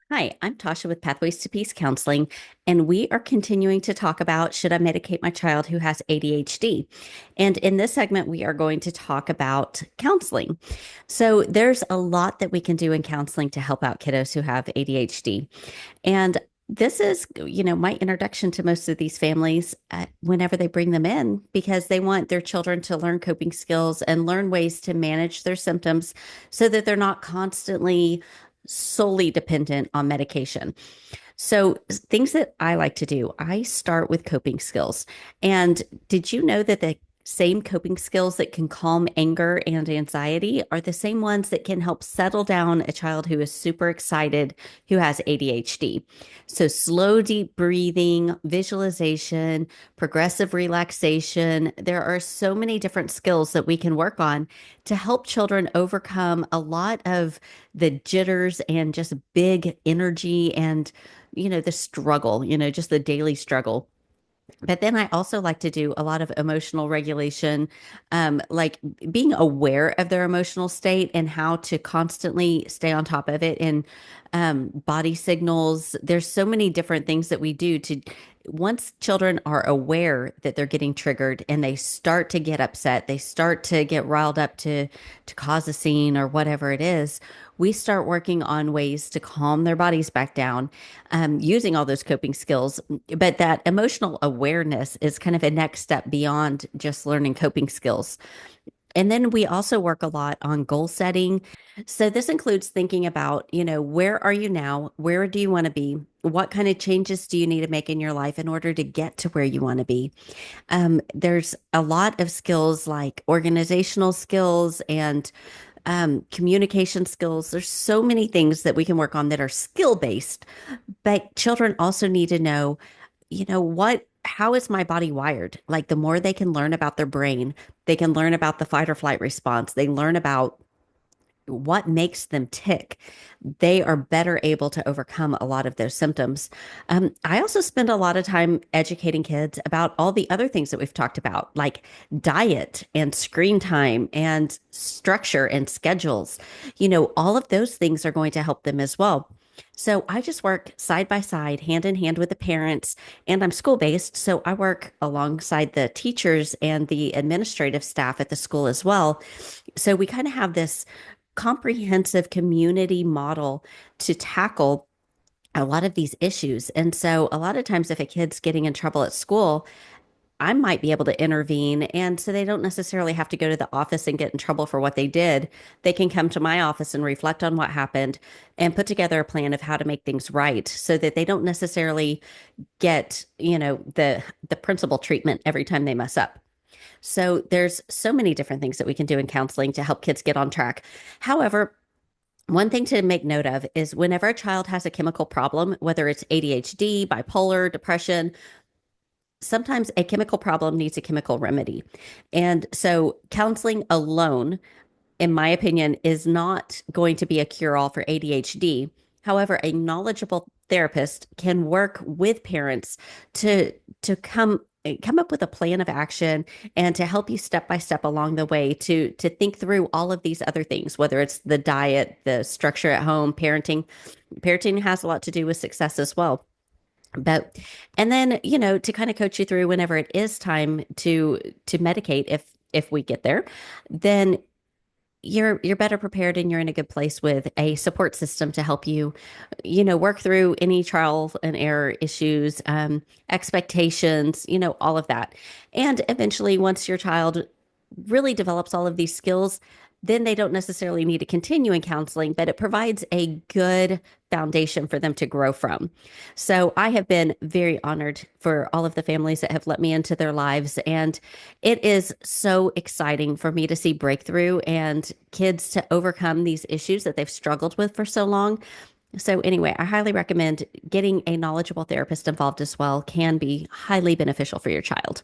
Hi, I'm Tasha with Pathways to Peace Counseling, and we are continuing to talk about should I medicate my child who has ADHD? And in this segment, we are going to talk about counseling. So, there's a lot that we can do in counseling to help out kiddos who have ADHD. And this is, my introduction to most of these families whenever they bring them in because they want their children to learn coping skills and learn ways to manage their symptoms so that they're not constantly solely dependent on medication. So, things that I like to do, I start with coping skills. And did you know that the same coping skills that can calm anger and anxiety are the same ones that can help settle down a child who is super excited who has ADHD? So, slow, deep breathing, visualization, progressive relaxation. There are so many different skills that we can work on to help children overcome a lot of the jitters and just big energy and the struggle, just the daily struggle. But then I also like to do a lot of emotional regulation, like being aware of their emotional state and how to constantly stay on top of it. And body signals. There's so many different things that we do to, once children are aware that they're getting triggered and they start to get upset, they start to get riled up to cause a scene or whatever it is, we start working on ways to calm their bodies back down using all those coping skills. But that emotional awareness is kind of a next step beyond just learning coping skills. And then we also work a lot on goal setting. So this includes thinking about, where are you now? Where do you want to be? What kind of changes do you need to make in your life in order to get to where you want to be? There's a lot of skills like organizational skills and communication skills. There's so many things that we can work on that are skill based, but children also need to know, how is my body wired? Like the more they can learn about their brain, they can learn about the fight or flight response, they learn about what makes them tick, they are better able to overcome a lot of those symptoms. I also spend a lot of time educating kids about all the other things that we've talked about, like diet and screen time and structure and schedules. All of those things are going to help them as well. So I just work side by side, hand in hand with the parents, and I'm school based. So I work alongside the teachers and the administrative staff at the school as well. So we kind of have this comprehensive community model to tackle a lot of these issues. And so a lot of times if a kid's getting in trouble at school, I might be able to intervene. And so they don't necessarily have to go to the office and get in trouble for what they did. They can come to my office and reflect on what happened and put together a plan of how to make things right so that they don't necessarily get, the principal treatment every time they mess up. So there's so many different things that we can do in counseling to help kids get on track. However, one thing to make note of is whenever a child has a chemical problem, whether it's ADHD, bipolar, depression, sometimes a chemical problem needs a chemical remedy. And so counseling alone, in my opinion, is not going to be a cure all for ADHD. However, a knowledgeable therapist can work with parents to come up with a plan of action and to help you step by step along the way to think through all of these other things, whether it's the diet, the structure at home, parenting. Parenting has a lot to do with success as well. But and then, to kind of coach you through whenever it is time to medicate, if we get there, then you're better prepared and you're in a good place with a support system to help you, work through any trial and error issues, expectations, all of that. And eventually, once your child really develops all of these skills, then they don't necessarily need to continue in counseling, but it provides a good foundation for them to grow from. So I have been very honored for all of the families that have let me into their lives. And it is so exciting for me to see breakthrough and kids to overcome these issues that they've struggled with for so long. So anyway, I highly recommend getting a knowledgeable therapist involved as well, can be highly beneficial for your child.